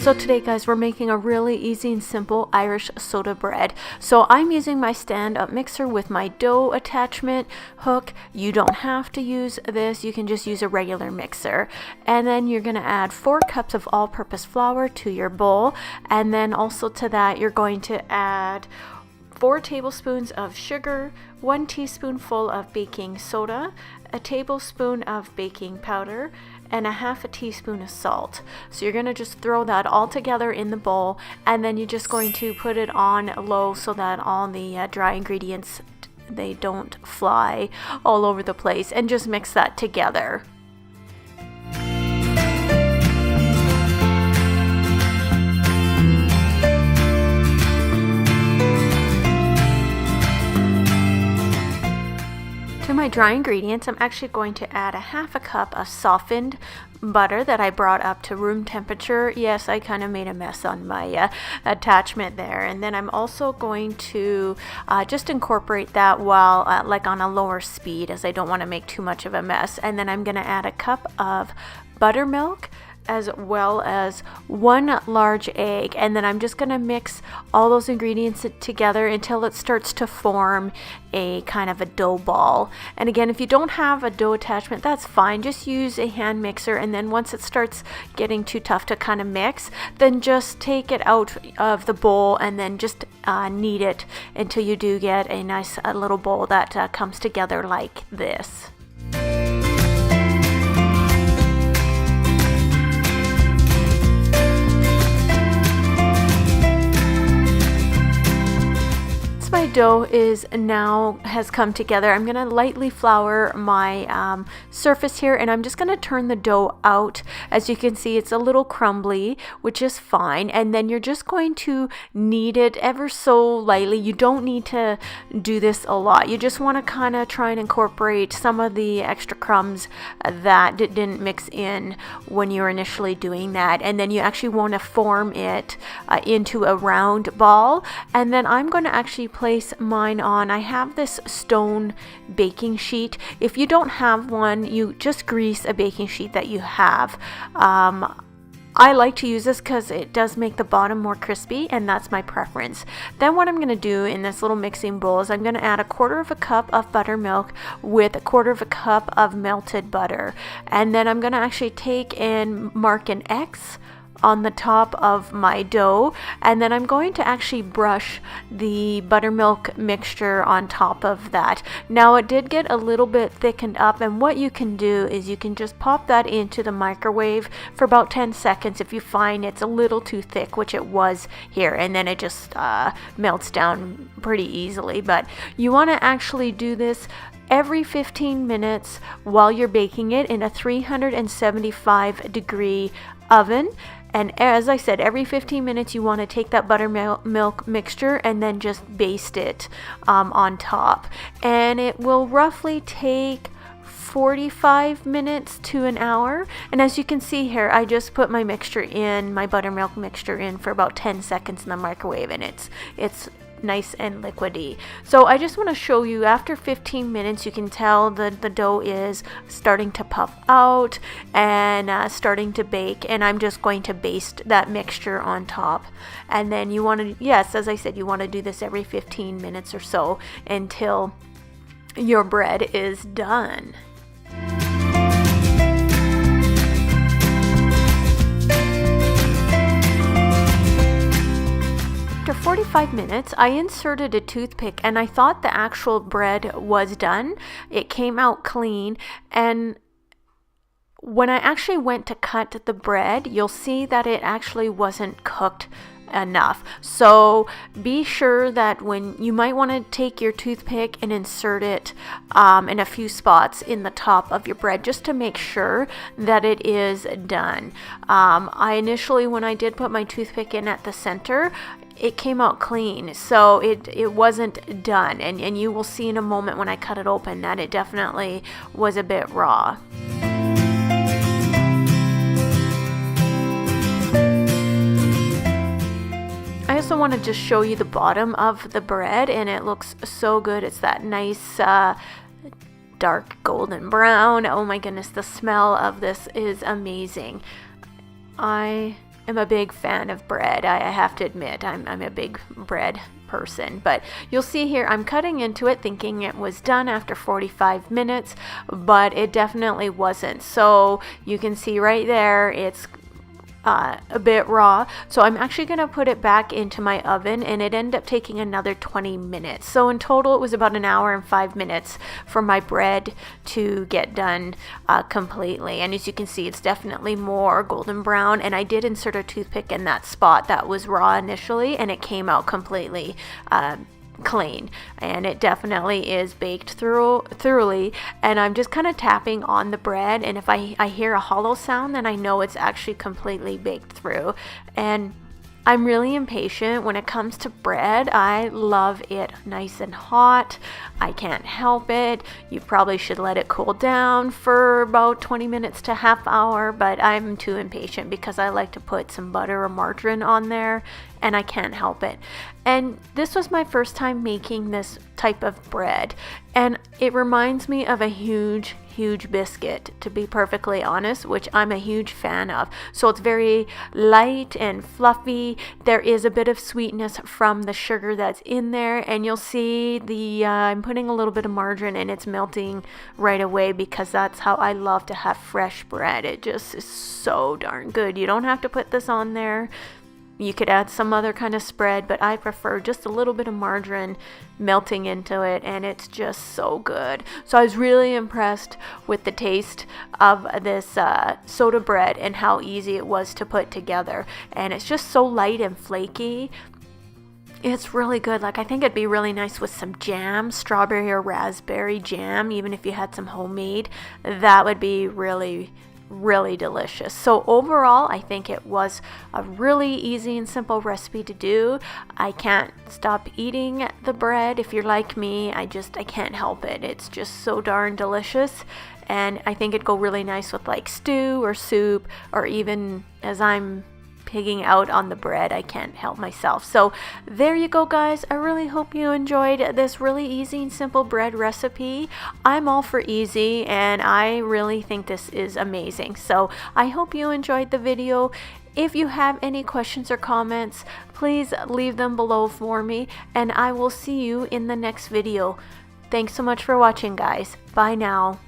So today guys, we're making a really easy and simple Irish soda bread. So I'm using my stand-up mixer with my dough attachment hook. You don't have to use this, you can just use a regular mixer. And then you're going to add 4 cups of all-purpose flour to your bowl, and then also to that you're going to add 4 tablespoons of sugar, 1 teaspoonful of baking soda, a tablespoon of baking powder, and a half a teaspoon of salt. So you're going to just throw that all together in the bowl, and then you're just going to put it on low so that all the dry ingredients, they don't fly all over the place, and just mix that together. To my dry ingredients, I'm actually going to add a half a cup of softened butter that I brought up to room temperature. Yes, I kind of made a mess on my attachment there. And then I'm also going to just incorporate that while like on a lower speed, as I don't want to make too much of a mess. And then I'm going to add a cup of buttermilk, as well as 1 large egg, and then I'm just going to mix all those ingredients together until it starts to form a kind of a dough ball. And again, if you don't have a dough attachment, that's fine, just use a hand mixer, and then once it starts getting too tough to kind of mix, then just take it out of the bowl and then just knead it until you do get a nice little bowl that comes together like this. My dough has come together. I'm going to lightly flour my surface here, and I'm just going to turn the dough out. As you can see, it's a little crumbly, which is fine, and then you're just going to knead it ever so lightly. You don't need to do this a lot. You just want to kind of try and incorporate some of the extra crumbs that didn't mix in when you were initially doing that, and then you actually want to form it into a round ball. And then I'm going to actually place mine on, I have this stone baking sheet. If you don't have one, you just grease a baking sheet that you have. I like to use this because it does make the bottom more crispy, and that's my preference. Then what I'm going to do in this little mixing bowl is I'm going to add 1/4 cup of buttermilk with 1/4 cup of melted butter, and then I'm going to actually take and mark an X on the top of my dough, and then I'm going to actually brush the buttermilk mixture on top of that. Now it did get a little bit thickened up, and what you can do is you can just pop that into the microwave for about 10 seconds if you find it's a little too thick, which it was here, and then it just melts down pretty easily. But you want to actually do this every 15 minutes while you're baking it in a 375-degree oven. And as I said, every 15 minutes you want to take that buttermilk mixture and then just baste it on top. And it will roughly take 45 minutes to an hour. And as you can see here, I just put my buttermilk mixture in for about 10 seconds in the microwave, and it's nice and liquidy. So I just want to show you, after 15 minutes you can tell the dough is starting to puff out and starting to bake, and I'm just going to baste that mixture on top. And then you want to, yes, as I said, you want to do this every 15 minutes or so until your bread is done. After 45 minutes, I inserted a toothpick, and I thought the actual bread was done. It came out clean, and when I actually went to cut the bread, you'll see that it actually wasn't cooked enough. So be sure that when you might want to take your toothpick and insert it in a few spots in the top of your bread, just to make sure that it is done. I initially, when I did put my toothpick in at the center, it came out clean, so it wasn't done, and you will see in a moment when I cut it open that it definitely was a bit raw. I also want to just show you the bottom of the bread, and it looks so good. It's that nice dark golden brown. Oh my goodness, the smell of this is amazing. I am a big fan of bread. I have to admit, I'm a big bread person. But you'll see here, I'm cutting into it thinking it was done after 45 minutes, but it definitely wasn't. So you can see right there, it's a bit raw. So I'm actually going to put it back into my oven, and it ended up taking another 20 minutes. So in total, it was about an hour and 5 minutes for my bread to get done completely. And as you can see, it's definitely more golden brown, and I did insert a toothpick in that spot that was raw initially, and it came out completely clean, and it definitely is baked thoroughly. And I'm just kind of tapping on the bread, and if I hear a hollow sound, then I know it's actually completely baked through. And I'm really impatient when it comes to bread. I love it nice and hot. I can't help it. You probably should let it cool down for about 20 minutes to half hour, but I'm too impatient because I like to put some butter or margarine on there, and I can't help it. And this was my first time making this type of bread, and it reminds me of a huge biscuit, to be perfectly honest, which I'm a huge fan of. So it's very light and fluffy. There is a bit of sweetness from the sugar that's in there, and you'll see I'm putting a little bit of margarine, and it's melting right away because that's how I love to have fresh bread. It just is so darn good. You don't have to put this on there. You could add some other kind of spread, but I prefer just a little bit of margarine melting into it, and it's just so good. So I was really impressed with the taste of this soda bread and how easy it was to put together. And it's just so light and flaky. It's really good. Like, I think it'd be really nice with some jam, strawberry or raspberry jam, even if you had some homemade. That would be really delicious. So overall, I think it was a really easy and simple recipe to do. I can't stop eating the bread. If you're like me, I can't help it. It's just so darn delicious, and I think it'd go really nice with like stew or soup, or even as I'm pigging out on the bread, I can't help myself. So there you go, guys. I really hope you enjoyed this really easy and simple bread recipe. I'm all for easy, and I really think this is amazing. So I hope you enjoyed the video. If you have any questions or comments, please leave them below for me, and I will see you in the next video. Thanks so much for watching, guys. Bye now.